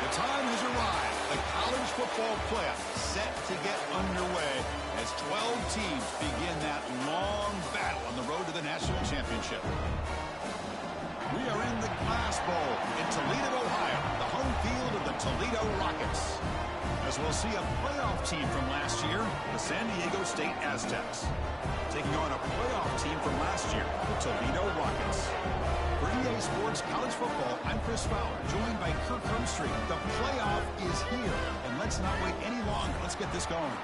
The time has arrived. The college football playoff set to get underway as 12 teams begin that long battle on the road to the national championship. We are in the Glass Bowl in Toledo, Ohio, the home field of the Toledo Rockets. As we'll see a playoff team from last year, the San Diego State Aztecs, taking on a playoff team from last year, the Toledo Rockets. For EA Sports College Football, I'm Chris Fowler, joined by Kirk Hermstreet. The playoff is here, and let's not wait any longer. Let's get this going.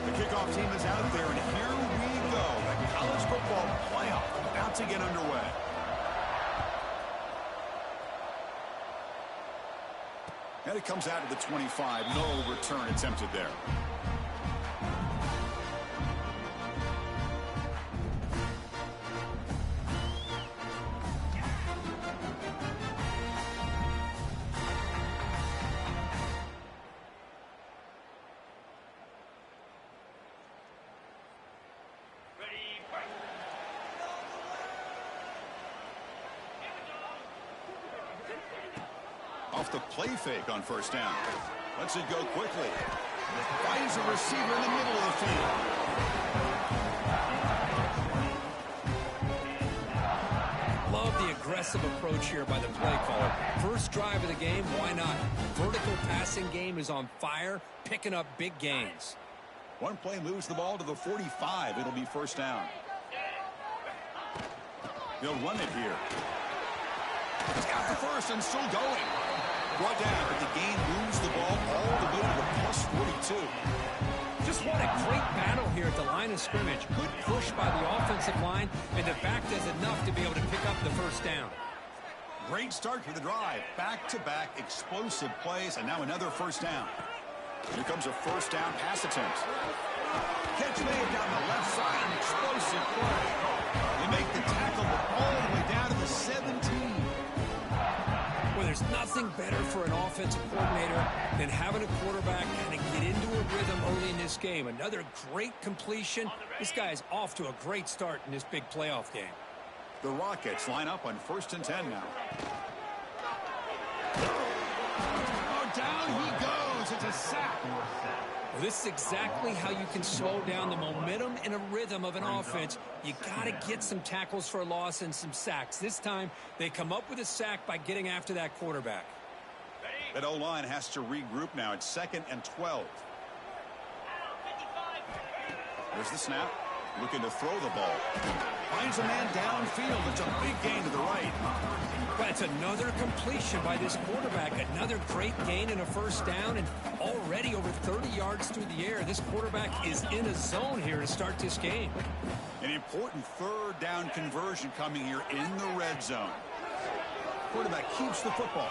The kickoff team is out there, and here we go. The college football playoff about to get underway. And it comes out of the 25. No return attempted there. Off the play fake on first down. Lets it go quickly. Finds a receiver in the middle of the field. Love the aggressive approach here by the play caller. First drive of the game, why not? Vertical passing game is on fire, picking up big gains. One play moves the ball to the 45. It'll be first down. They'll run it here. He's got the first and still going. Brought down, but the gain moves the ball all the way to the plus 42. Just what a great battle here at the line of scrimmage. Good push by the offensive line, and the back does enough to be able to pick up the first down. Great start for the drive. Back-to-back explosive plays, and now another first down. Here comes a first down pass attempt. Catch made down the left side, an explosive play. They make the tackle all the way down to the 17. Well, there's nothing better for for an offensive coordinator than having a quarterback kind of get into a rhythm early in this game. Another great completion. This guy is off to a great start in this big playoff game. The Rockets line up on 1st and 10 now. Oh, down he goes. It's a sack. Well, this is exactly how you can slow down the momentum and a rhythm of an offense. You got to get some tackles for a loss and some sacks. This time, they come up with a sack by getting after that quarterback. That O-line has to regroup now. It's 2nd and 12. There's the snap. Looking to throw the ball. Finds a man downfield. It's a big gain to the right. That's another completion by this quarterback. Another great gain in a first down, and already over 30 yards through the air. This quarterback is in a zone here to start this game. An important 3rd down conversion coming here in the red zone. Quarterback keeps the football.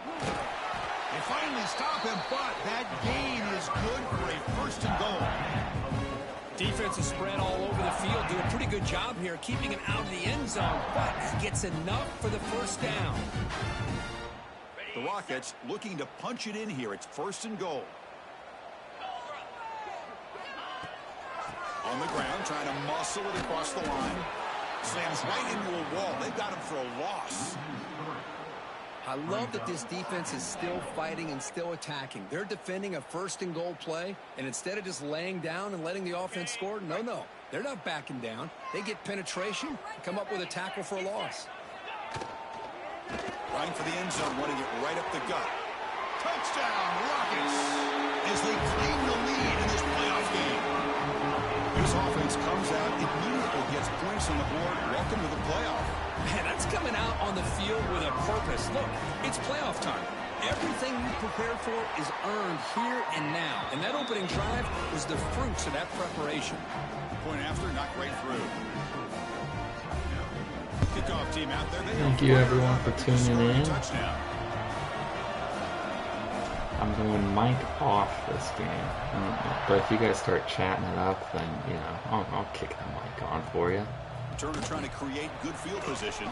They finally stop him, but that gain is good for a 1st and goal. Defense is spread all over the field. Do a pretty good job here keeping him out of the end zone, but he gets enough for the first down. The Rockets looking to punch it in here. It's 1st and goal. On the ground, trying to muscle it across the line. Slams right into a wall. They've got him for a loss. I love that this defense is still fighting and still attacking. They're defending a 1st and goal play, and instead of just laying down and letting the offense score, no. They're not backing down. They get penetration and come up with a tackle for a loss. Trying for the end zone, running it right up the gut. Touchdown, Rockets, as they claim the lead in this playoff game. This offense comes out, immediately gets points on the board. Welcome to the playoff. Man, that's coming out on the field with a purpose. Look, it's playoff time. Everything you prepared for is earned here and now. And that opening drive was the fruits of that preparation. Point after, not quite through. Kickoff team out there. Thank you everyone for tuning in. I'm going mic off this game. But if you guys start chatting it up, then, you know, I'll kick the mic on for you. Turner trying to create good field position.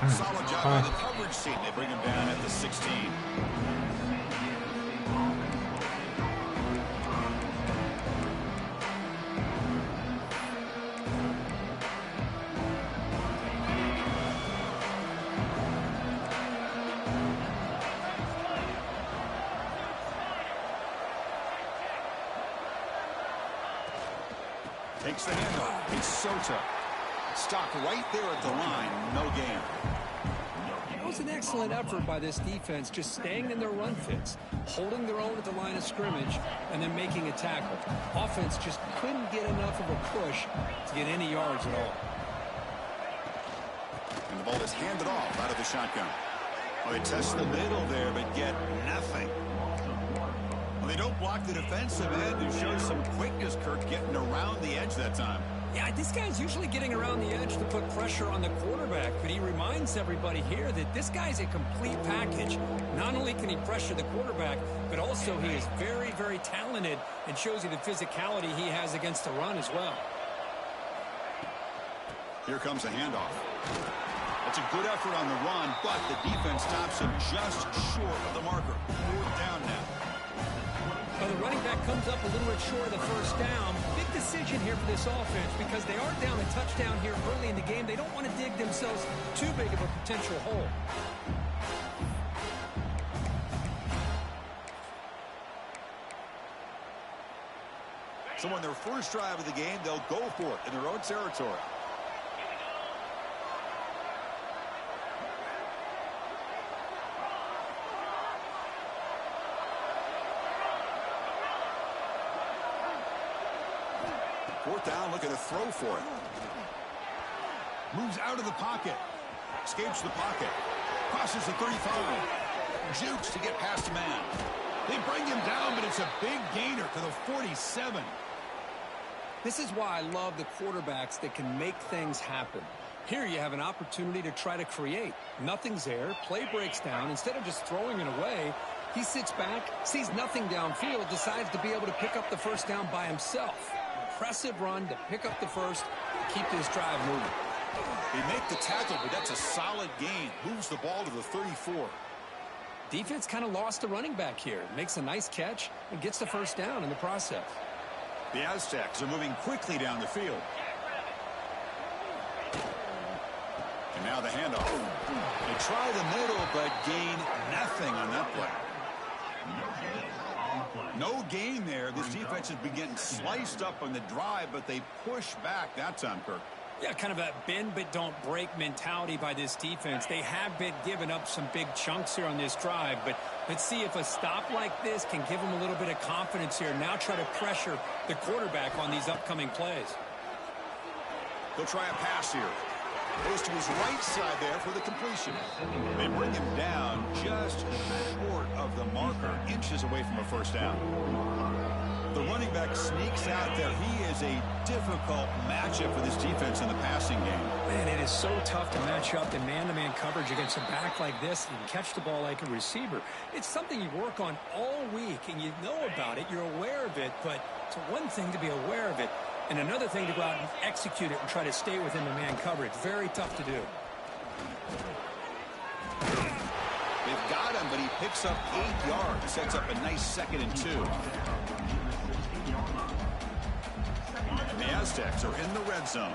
Solid job by the coverage team. They bring him down at the 16. Takes the handoff. It's Soto. Stopped right there at the line. No gain. It was an excellent effort by this defense, just staying in their run fits, holding their own at the line of scrimmage, and then making a tackle. Offense just couldn't get enough of a push to get any yards at all. And the ball is handed off out of the shotgun. Well, they test the middle there, but get nothing. Well, they don't block the defensive end, who shows some quickness, Kirk, getting around the edge that time. Yeah, this guy's usually getting around the edge to put pressure on the quarterback, but he reminds everybody here that this guy's a complete package. Not only can he pressure the quarterback, but also he is very, very talented and shows you the physicality he has against the run as well. Here comes a handoff. It's a good effort on the run, but the defense stops him just short of the marker. 4th down now. Well, the running back comes up a little bit short of the first down. Big decision here for this offense because they are down a touchdown here early in the game. They don't want to dig themselves too big of a potential hole. So on their first drive of the game, they'll go for it in their own territory. Fourth down, looking to throw for it. Moves out of the pocket. Escapes the pocket. Crosses the 35. Jukes to get past a man. They bring him down, but it's a big gainer to the 47. This is why I love the quarterbacks that can make things happen. Here you have an opportunity to try to create. Nothing's there. Play breaks down. Instead of just throwing it away, he sits back, sees nothing downfield, decides to be able to pick up the first down by himself. Impressive run to pick up the first, keep this drive moving. They make the tackle, but that's a solid gain. Moves the ball to the 34. Defense kind of lost the running back here. Makes a nice catch and gets the first down in the process. The Aztecs are moving quickly down the field. And now the handoff. They try the middle, but gain nothing on that play. No gain there. This defense has been getting sliced up on the drive, but they push back that time, Kirk. Yeah, kind of a bend but don't break mentality by this defense. They have been giving up some big chunks here on this drive, but let's see if a stop like this can give them a little bit of confidence here. Now try to pressure the quarterback on these upcoming plays. They'll try a pass here. Goes to his right side there for the completion. They bring him down just short of the marker, inches away from a first down. The running back sneaks out there. He is a difficult matchup for this defense in the passing game. Man, it is so tough to match up in man-to-man coverage against a back like this and catch the ball like a receiver. It's something you work on all week, and you know about it. You're aware of it, but it's one thing to be aware of it, and another thing to go out and execute it and try to stay within the man coverage. Very tough to do. They've got him, but he picks up 8 yards. Sets up a nice 2nd and 2. And the Aztecs are in the red zone.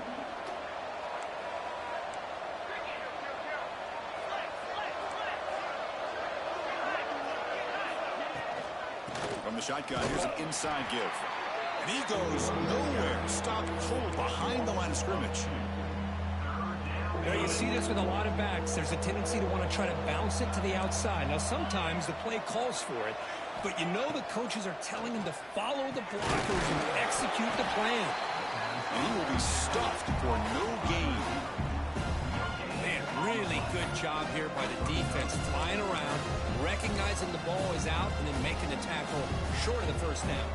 From the shotgun, here's an inside give. And he goes nowhere. Stopped cold behind the line of scrimmage. Now, you see this with a lot of backs. There's a tendency to want to try to bounce it to the outside. Now, sometimes the play calls for it, but you know the coaches are telling him to follow the blockers and execute the plan. And he will be stuffed for no gain. Man, really good job here by the defense, flying around, recognizing the ball is out, and then making the tackle short of the first down.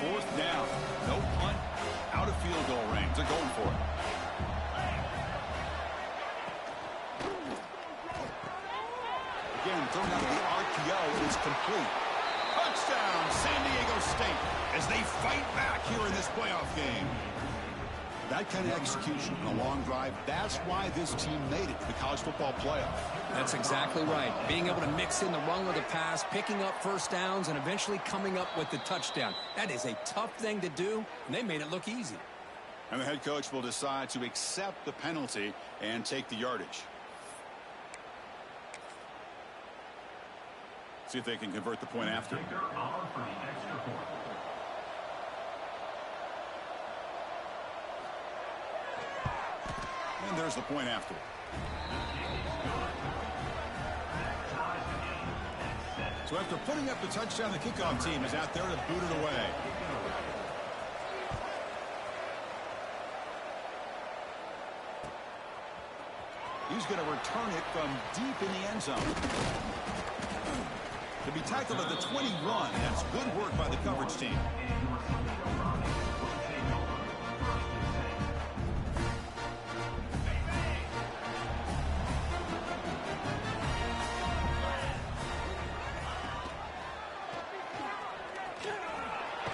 4th down. No punt. Out of field goal range. They're going for it. Again, thrown out of the RPO is complete. Touchdown, San Diego State, as they fight back here in this playoff game. That kind of execution on a long drive, that's why this team made it to the college football playoff. That's exactly right. Being able to mix in the run with the pass, picking up first downs, and eventually coming up with the touchdown. That is a tough thing to do, and they made it look easy. And the head coach will decide to accept the penalty and take the yardage. See if they can convert the point after. And there's the point after. So after putting up the touchdown, the kickoff team is out there to boot it away. He's going to return it from deep in the end zone. To be tackled at the 21, that's good work by the coverage team.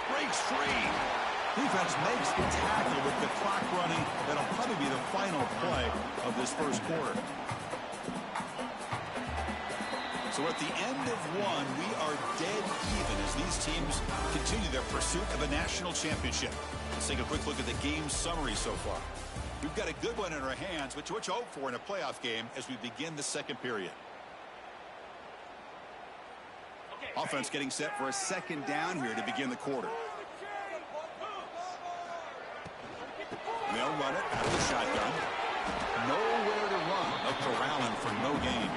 Breaks free. Defense makes the tackle with the clock running. That'll probably be the final play of this first quarter. So at the end of one, we are dead even as these teams continue their pursuit of a national championship. Let's take a quick look at the game summary so far. We've got a good one in our hands, which to hope for in a playoff game as we begin the second period. Offense getting set for a 2nd down here to begin the quarter. They'll run it out of the shotgun. Nowhere to run. They'll corral him for no gain.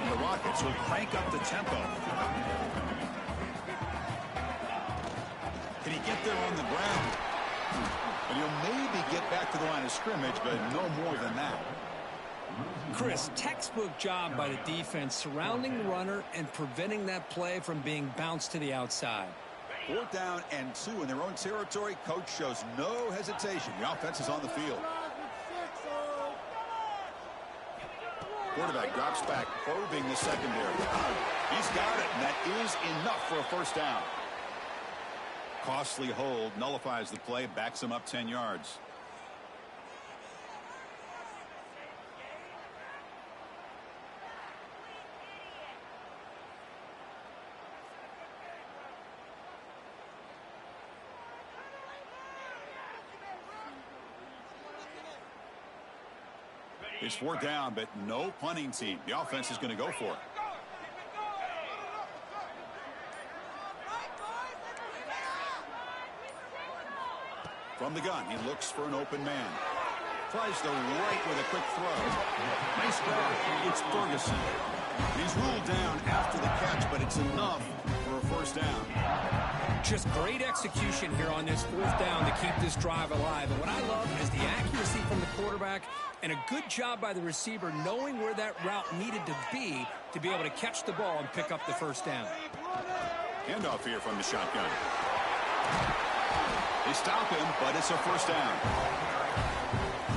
And the Rockets will crank up the tempo. Can he get there on the ground? And he'll maybe get back to the line of scrimmage, but no more than that. Chris, textbook job by the defense surrounding the runner and preventing that play from being bounced to the outside. 4th down and 2 in their own territory. Coach shows no hesitation. The offense is on the field. Quarterback drops back, probing the secondary. He's got it, and that is enough for a first down. Costly hold nullifies the play, backs him up 10 yards. It's 4th down, but no punting team. The offense is going to go for it. From the gun, he looks for an open man. Tries the right with a quick throw. Nice grab. It's Ferguson. He's ruled down after the catch, but it's enough for a 1st down. Just great execution here on this 4th down to keep this drive alive. And what I love is the accuracy from the quarterback and a good job by the receiver knowing where that route needed to be able to catch the ball and pick up the 1st down. Handoff here from the shotgun. They stop him, but it's a 1st down.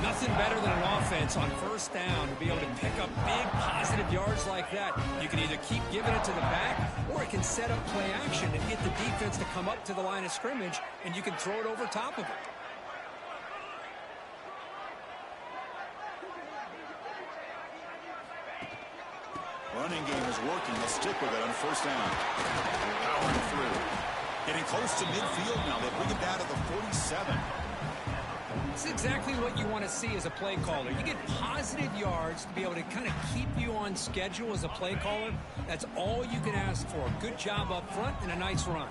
Nothing better than an offense on 1st down to be able to pick up big positive yards like that. You can either keep giving it to the back, or it can set up play action and get the defense to come up to the line of scrimmage, and you can throw it over top of it. Running game is working. They'll stick with it on 1st down. Powering through. Getting close to midfield now. They bring it down to the 47. It's exactly what you want to see as a play caller. You get positive yards to be able to kind of keep you on schedule as a play caller. That's all you can ask for. Good job up front and a nice run.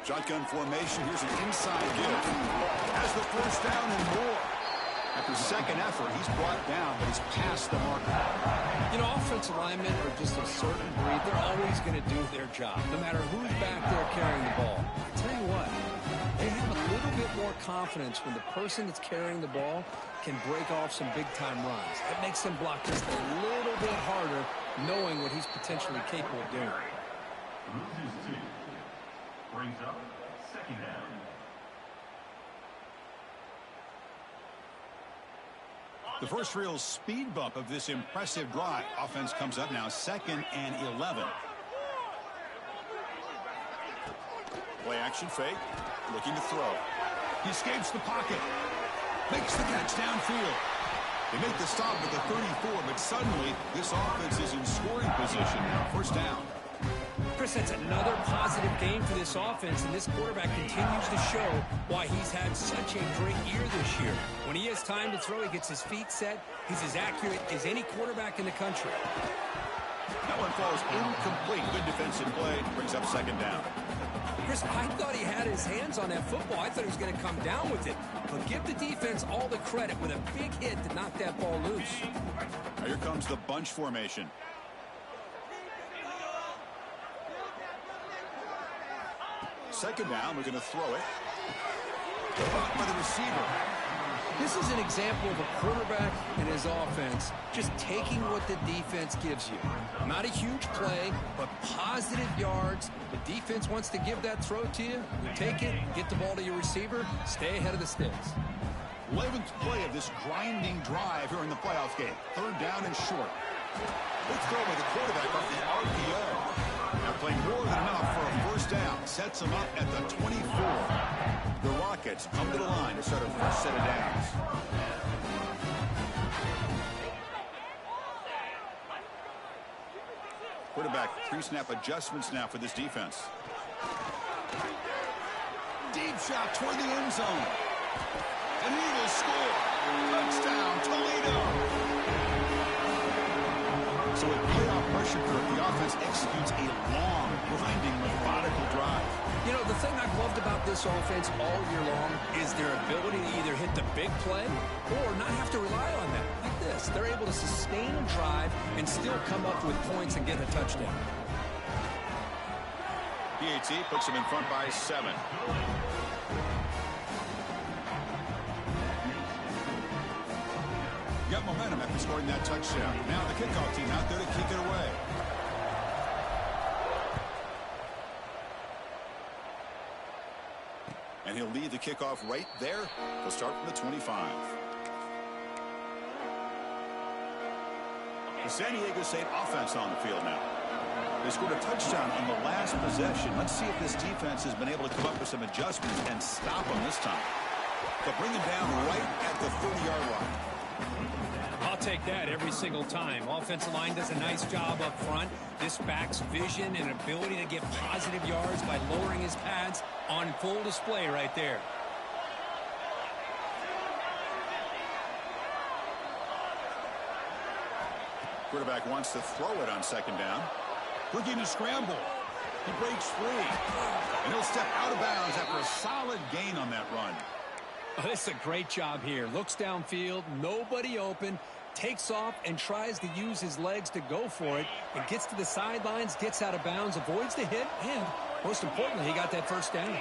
Shotgun formation. Here's an inside give. Has the 1st down and more. After second effort, he's brought down, but he's past the marker. You know, offensive linemen are just a certain breed. They're always going to do their job, no matter who's back there carrying the ball. I tell you what, they have a little bit more confidence when the person that's carrying the ball can break off some big-time runs. That makes them block just a little bit harder, knowing what he's potentially capable of doing. Loses 2. Brings up 2nd down. The first real speed bump of this impressive drive. Offense comes up now 2nd and 11. Play action fake. Looking to throw. He escapes the pocket. Makes the catch downfield. They make the stop at the 34, but suddenly this offense is in scoring position now. 1st down. Chris, that's another positive game for this offense, and this quarterback continues to show why he's had such a great year this year. When he has time to throw, he gets his feet set. He's as accurate as any quarterback in the country. That one falls incomplete. Good defensive play. Brings up 2nd down. Chris, I thought he had his hands on that football. I thought he was going to come down with it. But give the defense all the credit with a big hit to knock that ball loose. Now here comes the bunch formation. Second down, we're going to throw it. Blocked by the receiver. This is an example of a quarterback and his offense just taking what the defense gives you. Not a huge play, but positive yards. The defense wants to give that throw to you. You take it, get the ball to your receiver, stay ahead of the sticks. 11th play of this grinding drive here in the playoff game. 3rd down and short. Good throw by the quarterback off the RPO. Now playing more than enough for a 1st down. Sets him up at the 24. The Rockets come to the line to start a fresh set of downs. Quarterback pre-snap adjustments now for this defense. Deep shot toward the end zone. And he will score. Touchdown, Toledo. So with playoff pressure curve, the offense executes a long, grinding, methodical drive. You know, the thing I've loved about this offense all year long is their ability to either hit the big play or not have to rely on that. Like this, they're able to sustain a drive and still come up with points and get a touchdown. PAT puts him in front by 7. Got momentum after scoring that touchdown. Now the kickoff team out there to kick it away. And he'll lead the kickoff right there. He'll start from the 25. The San Diego State offense on the field now. They scored a touchdown on the last possession. Let's see if this defense has been able to come up with some adjustments and stop them this time. They'll bring him down right at the 30-yard line. I'll take that every single time. Offensive line does a nice job up front. This back's vision and ability to get positive yards by lowering his pads On full display right there. Quarterback wants to throw it on second down. Looking to scramble. He breaks free. And he'll step out of bounds after a solid gain on that run. Oh, this is a great job here. Looks downfield, nobody open, takes off and tries to use his legs to go for it. And gets to the sidelines, gets out of bounds, avoids the hit, and most importantly, he got that first down.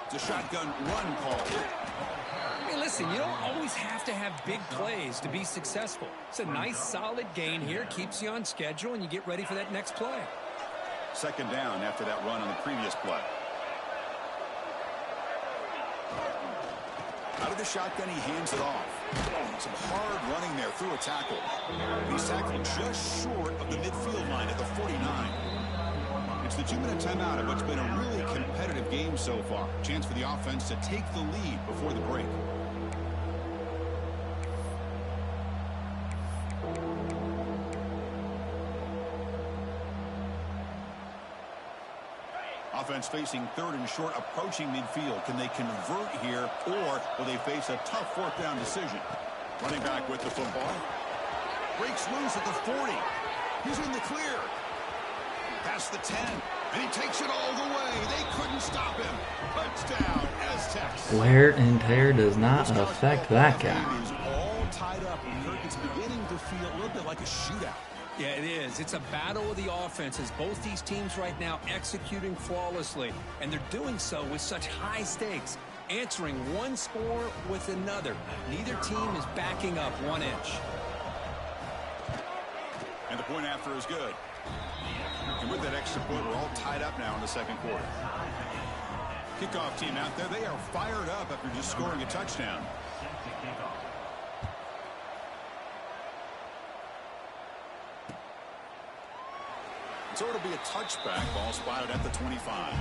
It's a shotgun run call. Hey, listen, you don't always have to have big plays to be successful. It's a nice, solid gain here, keeps you on schedule, and you get ready for that next play. Second down after that run on the previous play. Out of the shotgun, he hands it off. Some hard running there through a tackle. He's tackled just short of the midfield line at the 49. It's the 2-minute timeout of what's been a really competitive game so far. Chance for the offense to take the lead before the break. Offense facing third and short, approaching midfield. Can they convert here, or will they face a tough fourth down decision? Running back with the football. Breaks loose at the 40. He's in the clear. Past the 10. And he takes it all the way. They couldn't stop him. Touchdown, Aztecs. Wear and tear does not affect that guy. Is all tied up. Kirk, it's beginning to feel a little bit like a shootout. Yeah, it is. It's a battle of the offenses. Both these teams right now executing flawlessly, and they're doing so with such high stakes, answering one score with another. Neither team is backing up 1 inch. And the point after is good. And with that extra point, we're all tied up now in the second quarter. Kickoff team out there, they are fired up after just scoring a touchdown. So it'll be a touchback, ball spotted at the 25.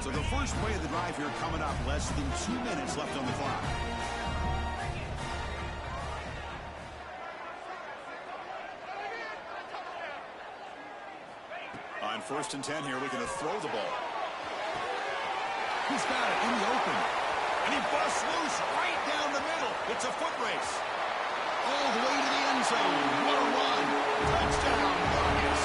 So the first play of the drive here coming up, less than 2 minutes left on the clock. On 1st and 10 here, looking to throw the ball. He's got it in the open. And he busts loose right down the middle. It's a foot race. All the way to the end zone. What a run. Touchdown, Marcus.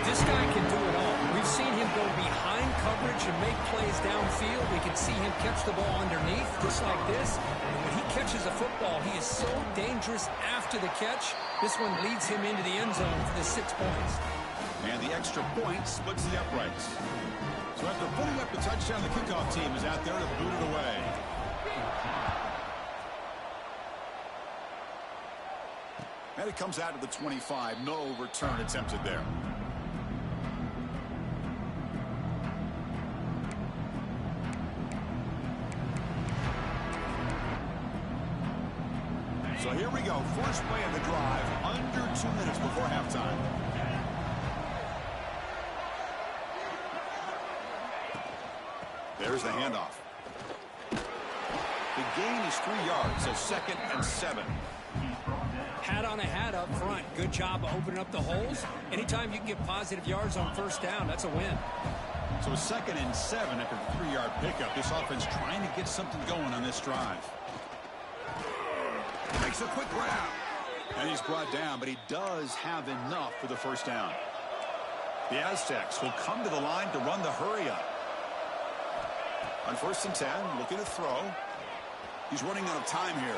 This guy can do it all. We've seen him go behind coverage and make plays downfield. We can see him catch the ball underneath, just like this. When he catches a football, he is so dangerous after the catch. This one leads him into the end zone for the 6 points. And the extra point splits the uprights. So after putting up the touchdown, the kickoff team is out there to boot it away. And it comes out to the 25. No return attempted there. So here we go. First play of the drive. Under 2 minutes before halftime. There's the handoff. The gain is 3 yards, so 2nd and 7. Hat on a hat up front. Good job of opening up the holes. Anytime you can get positive yards on first down, that's a win. So 2nd and 7 after the 3-yard pickup. This offense trying to get something going on this drive. Makes a quick grab. And he's brought down, but he does have enough for the first down. The Aztecs will come to the line to run the hurry up. On 1st and 10, looking to throw. He's running out of time here.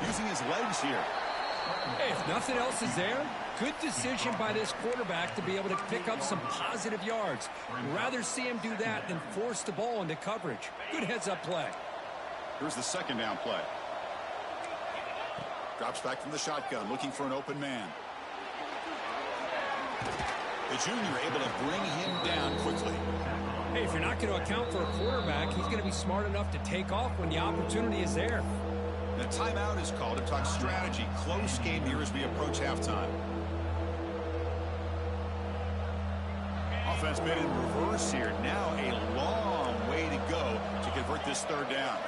Using his legs here. Hey, if nothing else is there, good decision by this quarterback to be able to pick up some positive yards. Rather see him do that than force the ball into coverage. Good heads-up play. Here's the 2nd down play. Drops back from the shotgun, looking for an open man. The junior able to bring him down quickly. Hey, if you're not going to account for a quarterback, he's going to be smart enough to take off when the opportunity is there. The timeout is called to talk strategy. Close game here as we approach halftime. Offense made in reverse here. Now a long way to go to convert this 3rd down.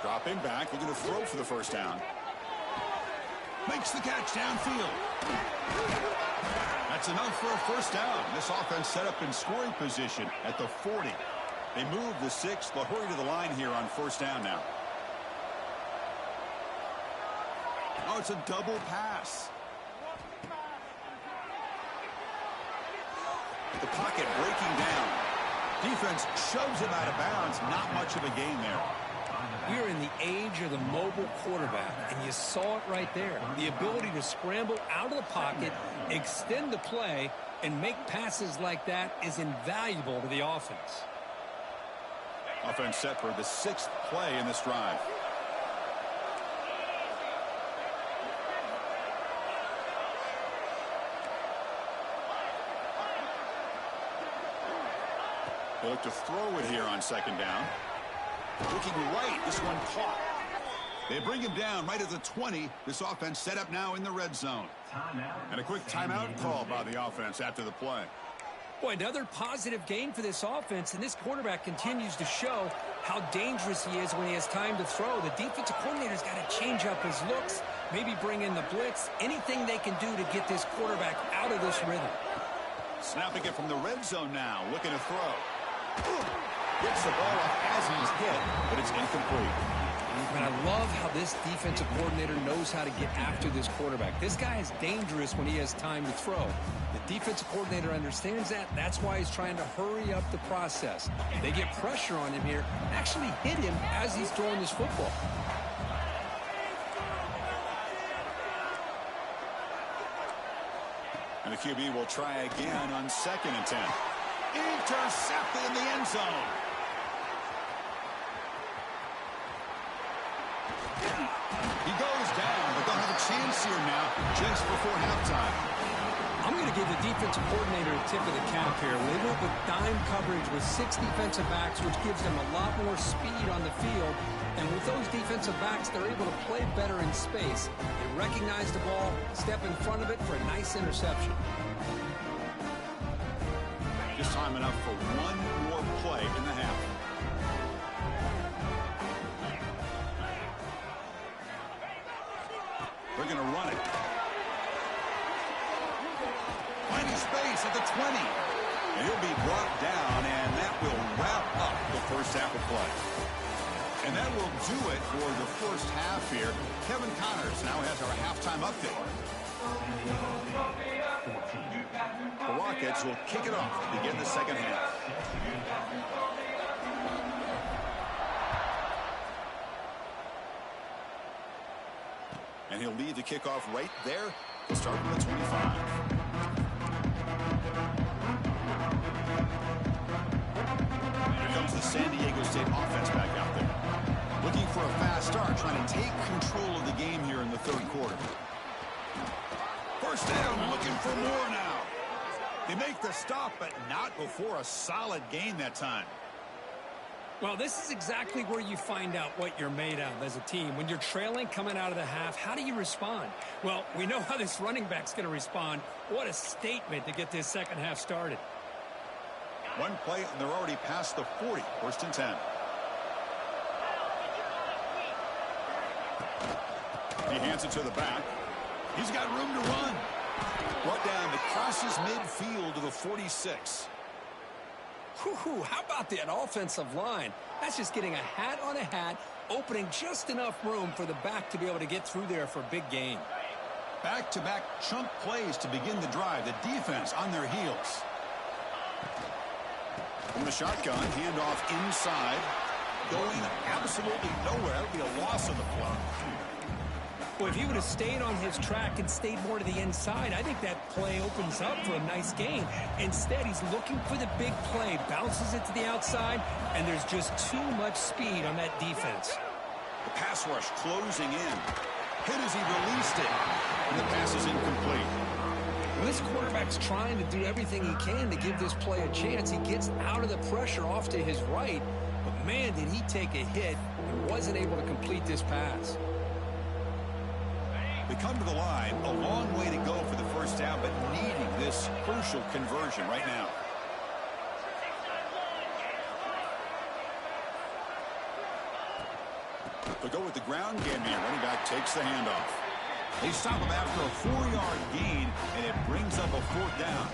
Dropping back, looking to throw for the first down. Makes the catch downfield. That's enough for a first down. This offense set up in scoring position at the 40. They move the 6. They'll hurry to the line here on first down now. Oh, it's a double pass. The pocket breaking down. Defense shoves him out of bounds. Not much of a gain there. We're in the age of the mobile quarterback, and you saw it right there. The ability to scramble out of the pocket, extend the play, and make passes like that is invaluable to the offense. Offense set for the 6th play in this drive. They look to throw it here on second down. Looking right, this one caught. They bring him down right at the 20. This offense set up now in the red zone. And a quick timeout call by the offense after the play. Boy, another positive game for this offense, and this quarterback continues to show how dangerous he is when he has time to throw. The defensive coordinator's got to change up his looks, maybe bring in the blitz, anything they can do to get this quarterback out of this rhythm. Snapping it from the red zone now, looking to throw. Gets the ball off as he's hit, but it's incomplete. And I love how this defensive coordinator knows how to get after this quarterback. This guy is dangerous when he has time to throw. The defensive coordinator understands that. That's why he's trying to hurry up the process. They get pressure on him here, actually hit him as he's throwing this football. And the QB will try again on 2nd and 10. Intercepted in the end zone. He goes down, but they'll have a chance here now just before halftime. I'm going to give the defensive coordinator a tip of the cap here. They went with dime coverage with 6 defensive backs, which gives them a lot more speed on the field. And with those defensive backs, they're able to play better in space. They recognize the ball, step in front of it for a nice interception. Just time enough for one more play in the half. They're going to run it. Finding space at the 20. And he'll be brought down, and that will wrap up the first half of play. And that will do it for the first half here. Kevin Connors now has our halftime update. The Rockets will kick it off to begin the second half. And he'll lead the kickoff right there, starting at the 25. Here comes the San Diego State offense back out there. Looking for a fast start, trying to take control of the game here in the third quarter. First down, looking for more now. They make the stop, but not before a solid gain that time. Well, this is exactly where you find out what you're made of as a team. When you're trailing coming out of the half, how do you respond? Well, we know how this running back's going to respond. What a statement to get this second half started. One play, and they're already past the 40. First and 10. He hands it to the back. He's got room to run. Brought down that crosses midfield to the 46. Whew, how about that offensive line? That's just getting a hat on a hat, opening just enough room for the back to be able to get through there for a big gain. Back-to-back chunk plays to begin the drive. The defense on their heels. From the shotgun, handoff inside. Going absolutely nowhere. That would be a loss of the play. Well, if he would have stayed on his track and stayed more to the inside, I think that play opens up for a nice gain. Instead, he's looking for the big play, bounces it to the outside, and there's just too much speed on that defense. The pass rush closing in. Hit as he released it, and the pass is incomplete. Well, this quarterback's trying to do everything he can to give this play a chance. He gets out of the pressure off to his right, but man, did he take a hit and wasn't able to complete this pass. They come to the line, a long way to go for the first down, but needing this crucial conversion right now. They'll go with the ground game here. Running back takes the handoff. They stop him after a 4-yard gain, and it brings up a 4th down.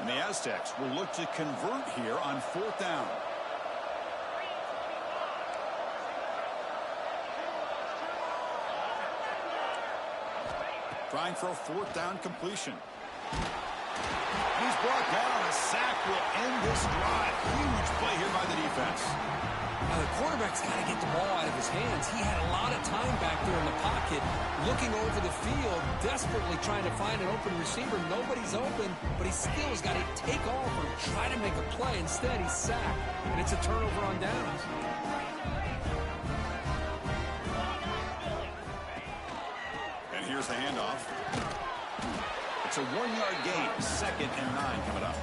And the Aztecs will look to convert here on 4th down. Trying for a 4th down completion. He's brought down. A sack will end this drive. Huge play here by the defense. Now the quarterback's got to get the ball out of his hands. He had a lot of time back there in the pocket, looking over the field, desperately trying to find an open receiver. Nobody's open, but he still has got to take off or try to make a play. Instead, he's sacked, and it's a turnover on downs. Here's the handoff. It's a 1-yard gain. 2nd and 9 coming up.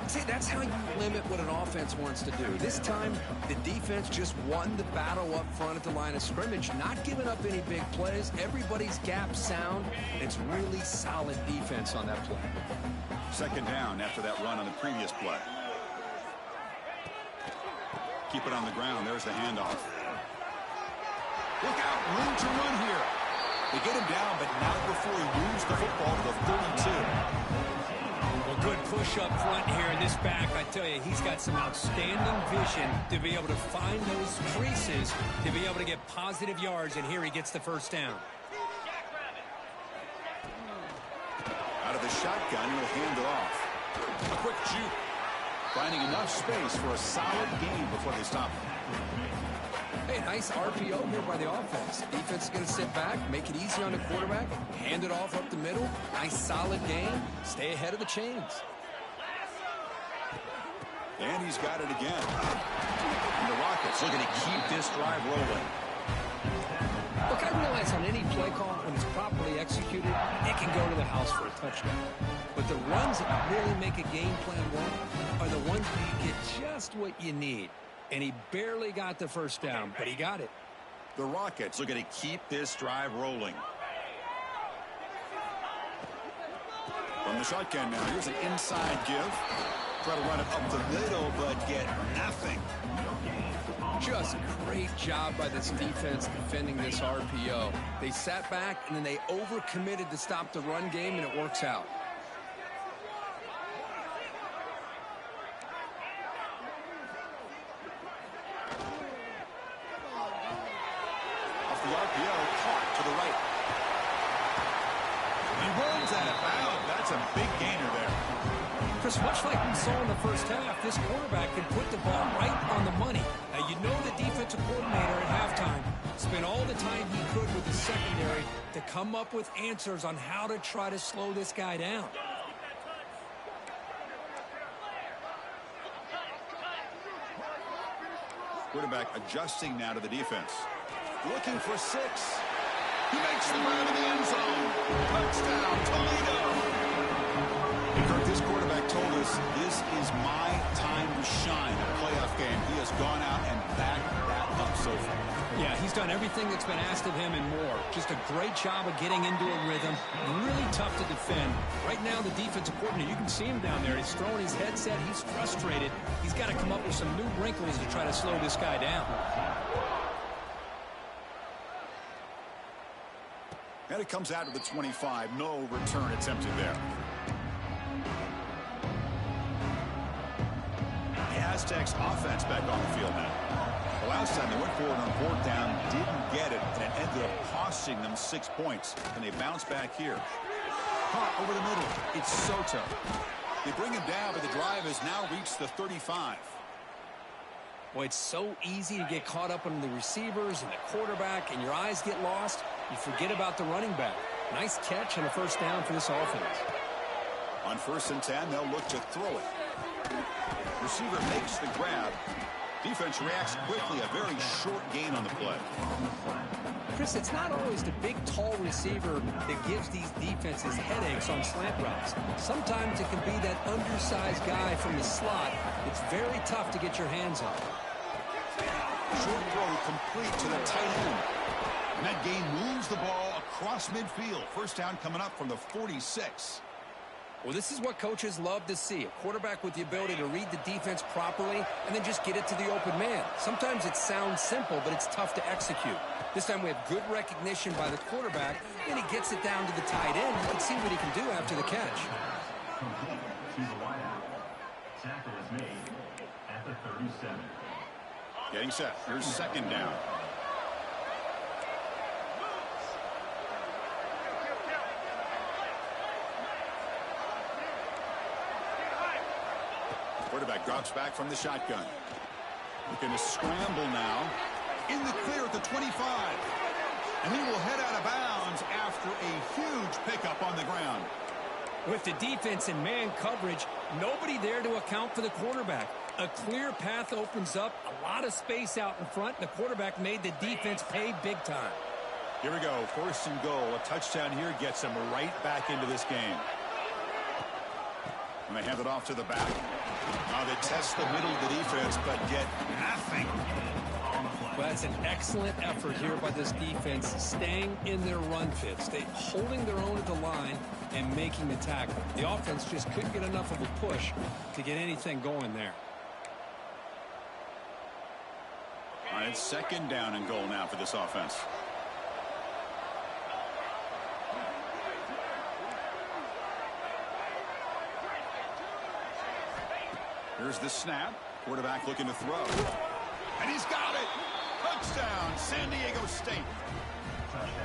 See, that's how you limit what an offense wants to do. This time, the defense just won the battle up front at the line of scrimmage, not giving up any big plays. Everybody's gap sound. It's really solid defense on that play. 2nd down after that run on the previous play. Keep it on the ground. There's the handoff. Look out. Room to run here. They get him down, but not before he moves the football to the 32. Well, good push up front here in this back. I tell you, he's got some outstanding vision to be able to find those creases, to be able to get positive yards, and here he gets the 1st down. Out of the shotgun, he'll hand it off. A quick juke. Finding enough space for a solid gain before they stop him. Hey, nice RPO here by the offense. Defense is going to sit back, make it easy on the quarterback, hand it off up the middle. Nice solid game. Stay ahead of the chains. And he's got it again. And the Rockets looking to keep this drive rolling. Look, I realize on any play call, when it's properly executed, it can go to the house for a touchdown. But the runs that really make a game plan work are the ones where you get just what you need. And he barely got the 1st down, but he got it. The Rockets looking to keep this drive rolling. From the shotgun now, here's an inside give. Try to run it up the middle, but get nothing. Just great job by this defense defending this RPO. They sat back, and then they overcommitted to stop the run game, and it works out. The RPO caught to the right. He runs out of bounds. That's a big gainer there. Chris, much like we saw in the 1st half, this quarterback can put the ball right on the money. Now, you know the defensive coordinator at halftime spent all the time he could with the secondary to come up with answers on how to try to slow this guy down. Quarterback adjusting now to the defense. Looking for 6. He makes the move in the end zone. Touchdown, Toledo. And Kirk, this quarterback told us this is my time to shine in a playoff game. He has gone out and backed that up so far. Yeah, he's done everything that's been asked of him and more. Just a great job of getting into a rhythm. Really tough to defend. Right now, the defensive coordinator, you can see him down there. He's throwing his headset. He's frustrated. He's got to come up with some new wrinkles to try to slow this guy down. And it comes out to the 25. No return attempted there. The Aztecs offense back on the field now. The last time they went forward on 4th down, didn't get it, and it ended up costing them 6 points. And they bounce back here. Caught over the middle. It's Soto. They bring him down, but the drive has now reached the 35. Boy, it's so easy to get caught up on the receivers and the quarterback, and your eyes get lost. You forget about the running back. Nice catch and a 1st down for this offense. On 1st and 10, they'll look to throw it. Receiver makes the grab. Defense reacts quickly. A very short gain on the play. Chris, it's not always the big, tall receiver that gives these defenses headaches on slant routes. Sometimes it can be that undersized guy from the slot. It's very tough to get your hands on. Short throw complete to the tight end. And that gain moves the ball across midfield. First down coming up from the 46. Well, this is what coaches love to see. A quarterback with the ability to read the defense properly and then just get it to the open man. Sometimes it sounds simple, but it's tough to execute. This time we have good recognition by the quarterback, and he gets it down to the tight end. You can see what he can do after the catch. Complete to the wideout. Tackle is made at the 37. Getting set. Here's second down. Quarterback drops back from the shotgun. Looking to scramble now. In the clear at the 25. And he will head out of bounds after a huge pickup on the ground. With the defense in man coverage, nobody there to account for the quarterback. A clear path opens up, a lot of space out in front. The quarterback made the defense pay big time. Here we go. First and goal. A touchdown here gets them right back into this game. And they hand it off to the back. Now they test the middle of the defense, but get nothing. Well, that's an excellent effort here by this defense, staying in their run fits, holding their own at the line and making the tackle. The offense just couldn't get enough of a push to get anything going there. All right, second down and goal now for this offense. Here's the snap. Quarterback looking to throw. And he's got it. Touchdown, San Diego State.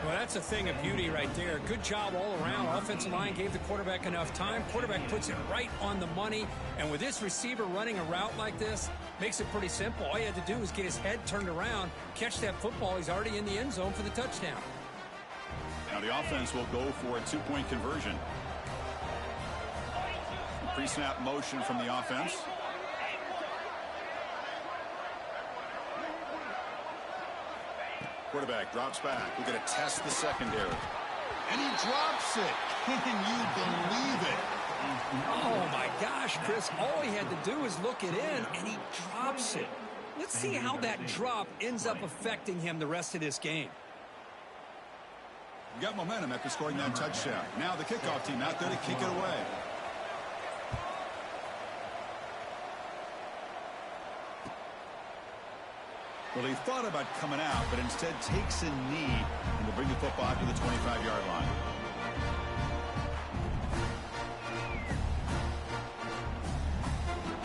Well, that's a thing of beauty right there. Good job all around. Offensive line gave the quarterback enough time. Quarterback puts it right on the money. And with this receiver running a route like this, makes it pretty simple. All you had to do is get his head turned around, catch that football. He's already in the end zone for the touchdown. Now the offense will go for a two-point conversion. Pre-snap motion from the offense. Quarterback drops back. We're going to test the secondary. And he drops it. Can you believe it? Oh, my gosh, Chris. All he had to do is look it in, and he drops it. Let's see how that drop ends up affecting him the rest of this game. We got momentum after scoring that touchdown. Now the kickoff team out there to kick it away. Well, he thought about coming out, but instead takes a knee and will bring the football to the 25-yard line.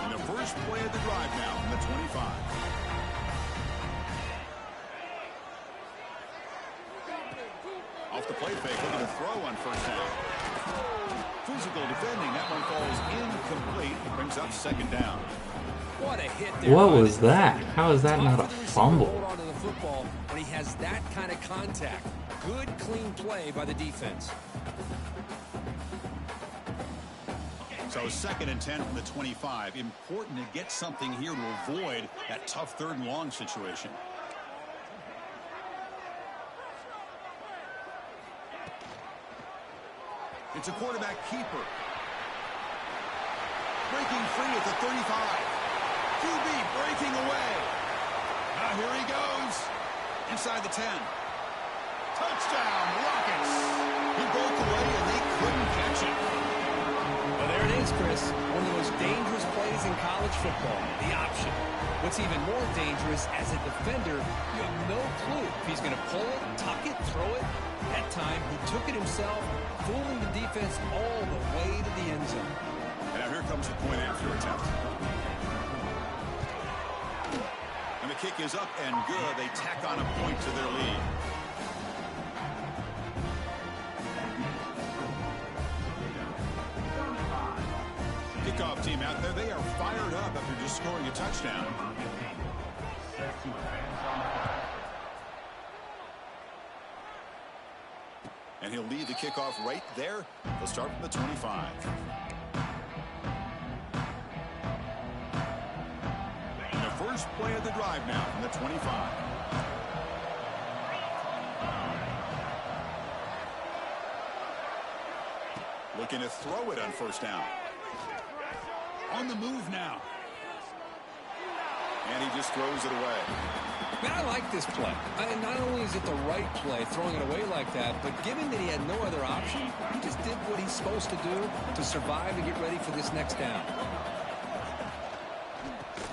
And the first play of the drive now from the 25. Off the play fake, looking to throw on first down. Physical defending, that one falls incomplete. Brings up second down. What a hit there. What was that? How is that not a fumble? Hold on to the football when he has that kind of contact. Good, clean play by the defense. So second and 10 from the 25. Important to get something here to avoid that tough third and long situation. It's a quarterback keeper. Breaking free at the 35. QB breaking away. Now here he goes. Inside the 10. Touchdown, Rockets. He broke away and they couldn't catch him. Well, there it is, Chris. One of the most dangerous plays in college football. The option. What's even more dangerous, as a defender, you have no clue if he's going to pull it, tuck it, throw it. That time, he took it himself, fooling the defense all the way to the end zone. And now here comes the point after attempt. And the kick is up and good. They tack on a point to their lead. Kickoff team out there. They are fired up after just scoring a touchdown. And he'll lead the kickoff right there. They'll start from the 25. And the first play of the drive now from the 25. Looking to throw it on first down. On the move now. And he just throws it away. Man, I like this play. And not only is it the right play, throwing it away like that, but given that he had no other option, he just did what he's supposed to do to survive and get ready for this next down.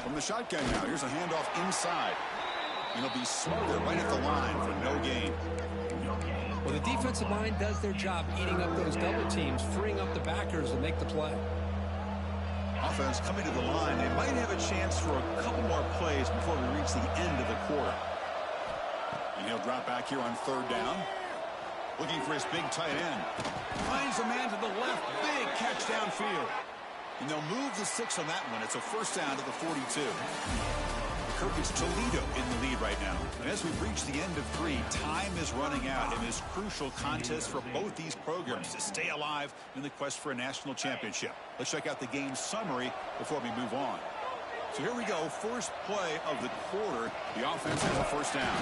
From the shotgun now, here's a handoff inside. And he'll be smothered right at the line for no gain. Well, the defensive line does their job eating up those double teams, freeing up the backers to make the play. Offense coming to the line. They might have a chance for a couple more plays before we reach the end of the quarter. And he'll drop back here on third down. Looking for his big tight end. Finds a man to the left. Big catch downfield. And they'll move the 6 on that one. It's a first down to the 42. It's Toledo in the lead right now. And as we've reached the end of 3, time is running out in this crucial contest for both these programs to stay alive in the quest for a national championship. Let's check out the game summary before we move on. So here we go. First play of the quarter. The offense has a first down.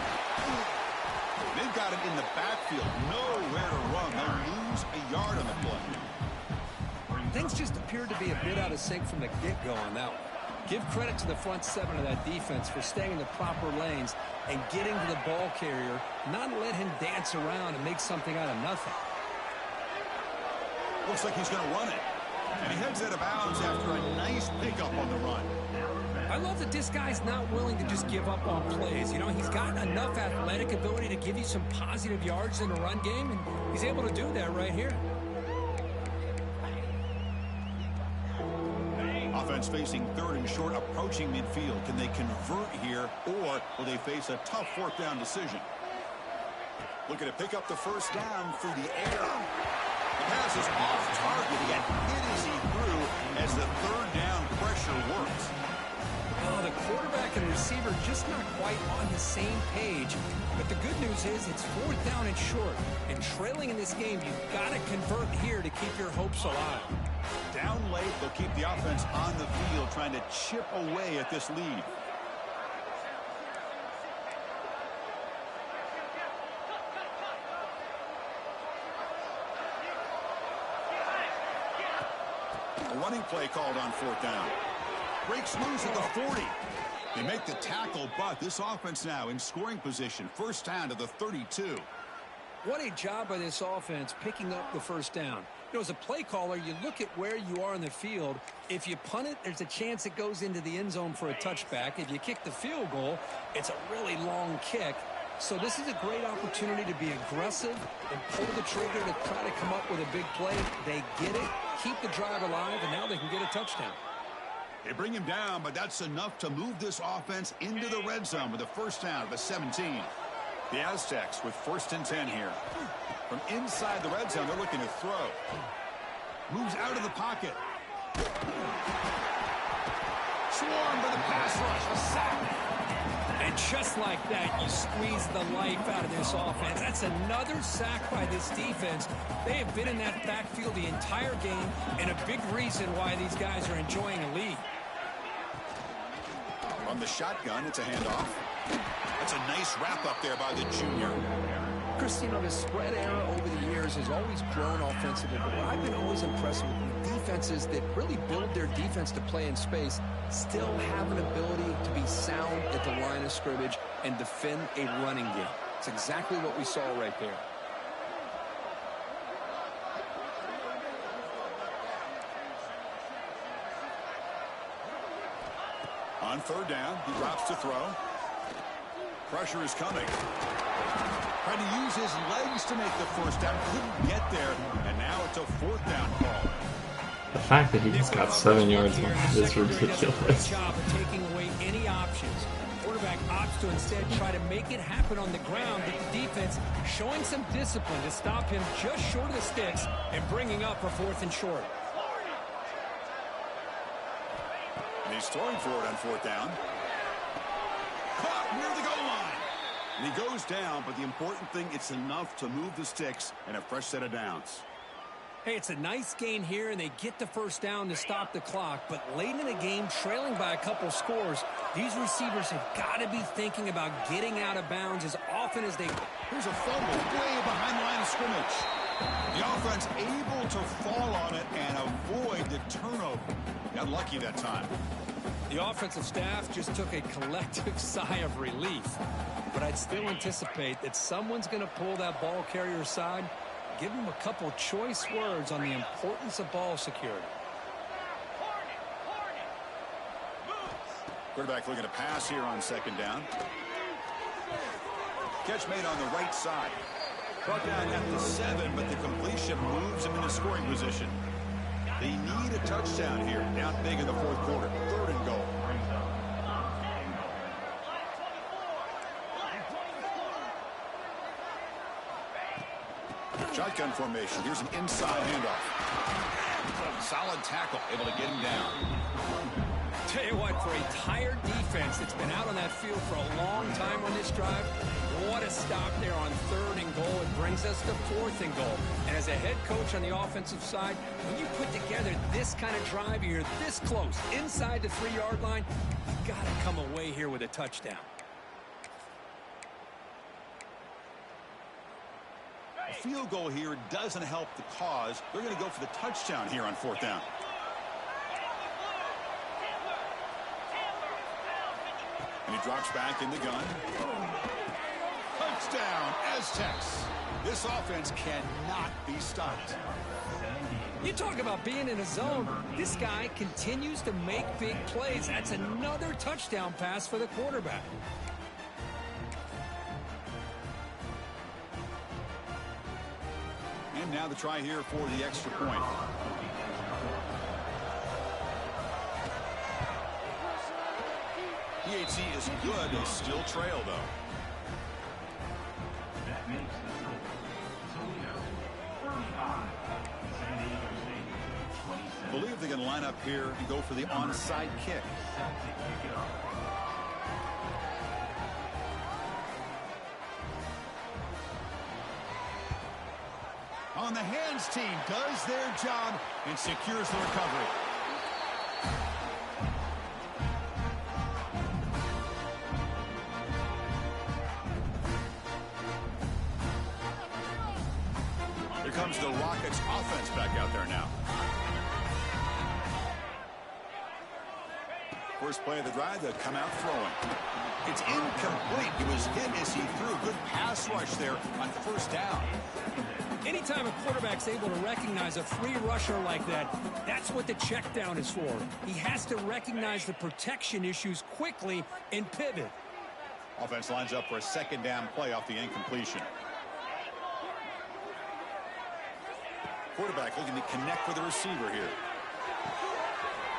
They've got it in the backfield. Nowhere to run. They'll lose a yard on the play. Things just appeared to be a bit out of sync from the get-go on that one. Give credit to the front 7 of that defense for staying in the proper lanes and getting to the ball carrier, not let him dance around and make something out of nothing. Looks like he's going to run it. And he heads out of bounds after a nice pickup on the run. I love that this guy's not willing to just give up on plays. You know, he's got enough athletic ability to give you some positive yards in the run game, and he's able to do that right here. Offense facing third and short, approaching midfield. Can they convert here, or will they face a tough fourth down decision? Looking to pick up the first down through the air. The pass is off target. He got hit as he threw as the third down pressure works. Oh, the quarterback and receiver just not quite on the same page. But the good news is it's fourth down and short. And trailing in this game, you've got to convert here to keep your hopes alive. Down late, they'll keep the offense on the field, trying to chip away at this lead. A running play called on fourth down. Breaks loose at the 40. They make the tackle, but this offense now in scoring position. First down to the 32. What a job by this offense picking up the first down. You know, as a play caller, you look at where you are in the field. If you punt it, there's a chance it goes into the end zone for a touchback. If you kick the field goal, it's a really long kick. So this is a great opportunity to be aggressive and pull the trigger to try to come up with a big play. They get it, keep the drive alive, and now they can get a touchdown. They bring him down, but that's enough to move this offense into the red zone with a first down at the 17. The Aztecs with first and 10 here. From inside the red zone, they're looking to throw. Moves out of the pocket. Swarmed by the pass rush. A sack. And just like that, you squeeze the life out of this offense. That's another sack by this defense. They have been in that backfield the entire game, and a big reason why these guys are enjoying a lead. On the shotgun, it's a handoff. That's a nice wrap up there by the junior. Chris, you know, the spread era over the years has always grown offensively, but what I've been always impressed with defenses that really build their defense to play in space still have an ability to be sound at the line of scrimmage and defend a running game. It's exactly what we saw right there. On third down, he drops to throw. Pressure is coming. Trying to use his legs to make the first down. Couldn't get there, and now it's a fourth down call. The fact that he just got 7 yards on that is ridiculous. Job of taking away any options. Quarterback opts to instead try to make it happen on the ground, but the defense showing some discipline to stop him just short of the sticks and bringing up a fourth and short. And he's throwing for it on fourth down. Caught near the goal line. And he goes down, but the important thing, it's enough to move the sticks and a fresh set of downs. Hey, it's a nice gain here, and they get the first down to stop the clock. But late in the game, trailing by a couple scores, these receivers have got to be thinking about getting out of bounds as often as they... Here's a fumble way behind the line of scrimmage. The offense able to fall on it and avoid the turnover. Got lucky that time. The offensive staff just took a collective sigh of relief. But I'd still anticipate that someone's going to pull that ball carrier aside, give him a couple choice words on the importance of ball security. Quarterback looking to pass here on second down. Catch made on the right side. Brought down at the 7, but the completion moves him into scoring position. They need a touchdown here. Down big in the fourth quarter. 3rd and goal. Shotgun formation. Here's an inside handoff. Solid tackle. Able to get him down. Tell you what, for a tired defense that's been out on that field for a long time on this drive, what a stop there on 3rd and goal. It brings us to 4th and goal. And as a head coach on the offensive side, when you put together this kind of drive, you're this close, inside the 3-yard line, you've got to come away here with a touchdown. A field goal here doesn't help the cause. They're going to go for the touchdown here on 4th down. And he drops back in the gun. Touchdown, Aztecs. This offense cannot be stopped. You talk about being in a zone. This guy continues to make big plays. That's another touchdown pass for the quarterback. And now the try here for the extra point. PHC is good. They still trail, though. That makes the score. Toledo, 35. San Diego State, 27. Believe they can line up here and go for the onside kick. Set to kick it off. On the hands team does their job and secures the recovery. Here comes the Rockets offense back out there now. First play of the drive, they'll come out throwing. It's incomplete. He was hit as he threw. Good pass rush there on 1st down. Anytime a quarterback's able to recognize a free rusher like that, that's what the check down is for. He has to recognize the protection issues quickly and pivot. Offense lines up for a 2nd down play off the incompletion. Quarterback looking to connect with the receiver here.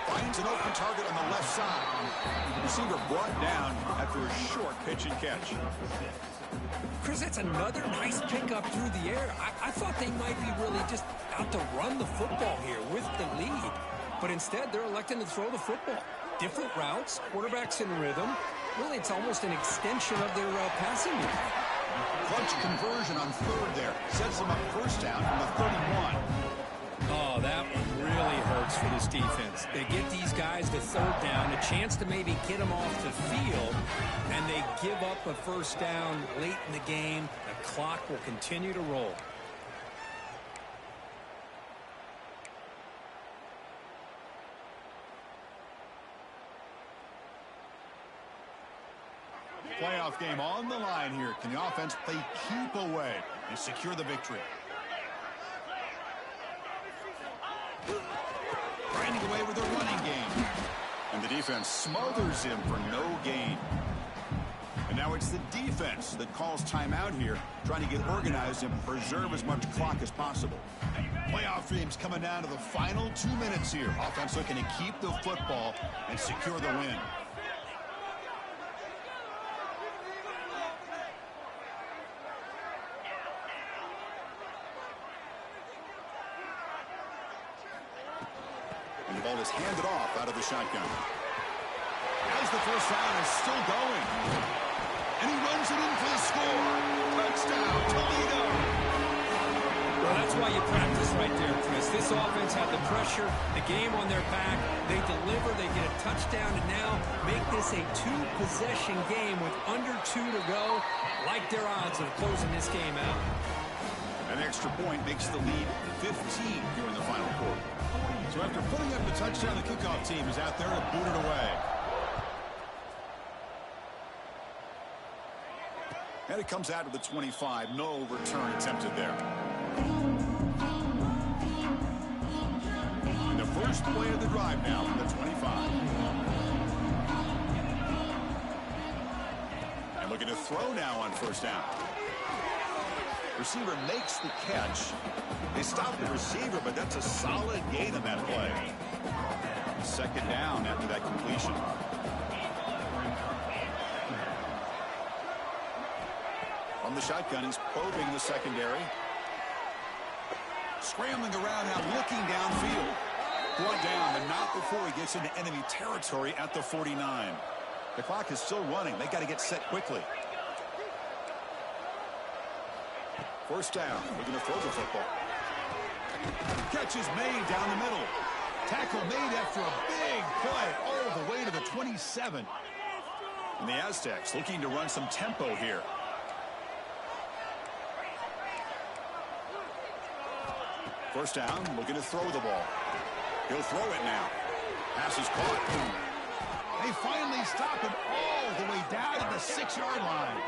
Finds an open target on the left side. Receiver brought down after a short pitch and catch. Chris, that's another nice pickup through the air. I thought they might be really just out to run the football here with the lead. But instead, they're electing to throw the football. Different routes, quarterbacks in rhythm. Really, it's almost an extension of their passing game. Clutch conversion on 3rd there. Sets them up 1st down from the 31. Oh, that one really hurts for this defense. They get these guys to 3rd down, a chance to maybe get them off the field, and they give up a 1st down late in the game. The clock will continue to roll. Playoff game on the line here. Can the offense play keep away and secure the victory? Grinding away with a running game. And the defense smothers him for no gain. And now it's the defense that calls timeout here, trying to get organized and preserve as much clock as possible. Playoff dreams coming down to the final 2 minutes here. Offense looking to keep the football and secure the win. And the ball is handed off out of the shotgun. As the 1st down is still going. And he runs it in for the score. Touchdown, Toledo. Well, that's why you practice right there, Chris. This offense had the pressure, the game on their back. They deliver, they get a touchdown, and now make this a 2-possession game with under 2 to go. Like their odds of closing this game out. An extra point makes the lead 15 here in the final quarter. So after putting up the touchdown, the kickoff team is out there to boot it away. And it comes out to the 25. No return attempted there. And the first play of the drive now from the 25. And looking to throw now on first down. Receiver makes the catch. They stop the receiver, but that's a solid gain on that play. Second down after that completion. From the shotgun, he's probing the secondary. Scrambling around now, looking downfield. Brought down, but not before he gets into enemy territory at the 49. The clock is still running. They got to get set quickly. First down, looking to throw the football. Catch is made down the middle. Tackle made after a big play all the way to the 27. And the Aztecs looking to run some tempo here. First down, looking to throw the ball. He'll throw it now. Pass is caught. They finally stop him all the way down to the 6-yard line.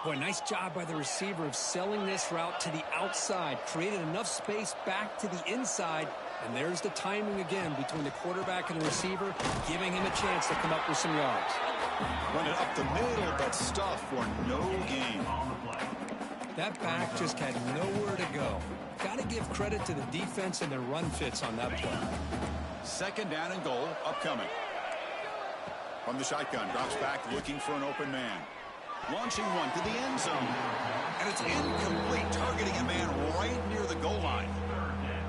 Boy, nice job by the receiver of selling this route to the outside. Created enough space back to the inside. And there's the timing again between the quarterback and the receiver, giving him a chance to come up with some yards. Run it up the middle, but stuff for no gain. That back just had nowhere to go. Got to give credit to the defense and their run fits on that play. Second down and goal upcoming. From the shotgun, drops back looking for an open man. Launching one to the end zone. And it's incomplete, targeting a man right near the goal line.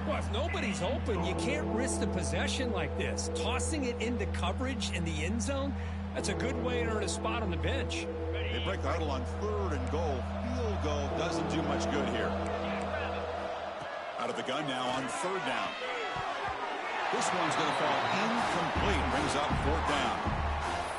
Well, if nobody's open, you can't risk the possession like this. Tossing it into coverage in the end zone, that's a good way to earn a spot on the bench. They break the huddle on third and goal. Field goal doesn't do much good here. Out of the gun now on third down. This one's going to fall incomplete. Brings up fourth down.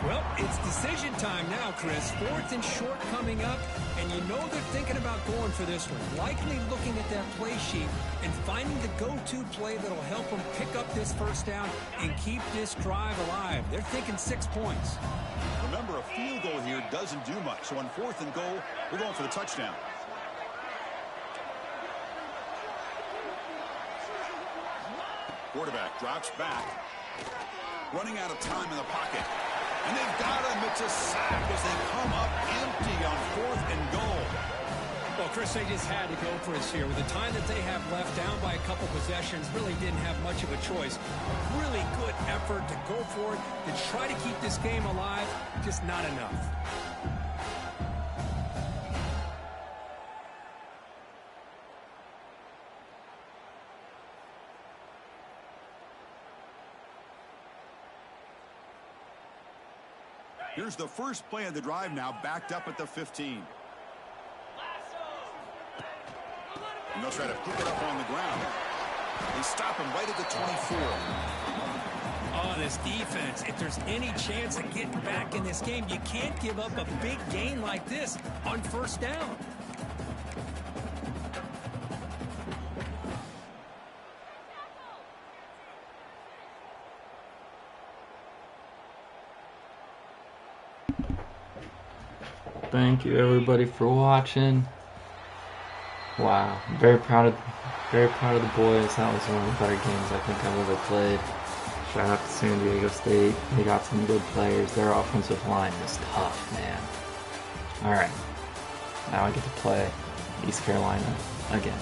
Well, it's decision time now, Chris. Fourth and short coming up, and you know they're thinking about going for this one. Likely looking at that play sheet and finding the go-to play that'll help them pick up this first down and keep this drive alive. They're thinking 6 points. Remember, a field goal here doesn't do much. So on fourth and goal, we're going for the touchdown. Quarterback drops back. Running out of time in the pocket. And they've got him. It's a sack as they come up empty on fourth and goal. Well, Chris, they just had to go for us here. With the time that they have left, down by a couple possessions, really didn't have much of a choice. Really good effort to go for it, to try to keep this game alive, just not enough. Here's the first play of the drive now, backed up at the 15. And they'll try to pick it up on the ground. They stop him right at the 24. Oh, this defense, if there's any chance of getting back in this game, you can't give up a big gain like this on first down. Thank you everybody for watching. Wow, I'm very proud of the boys. That was one of the better games I think I've ever played. Shout out to San Diego State. They got some good players. Their offensive line is tough, man. Alright. Now I get to play East Carolina again.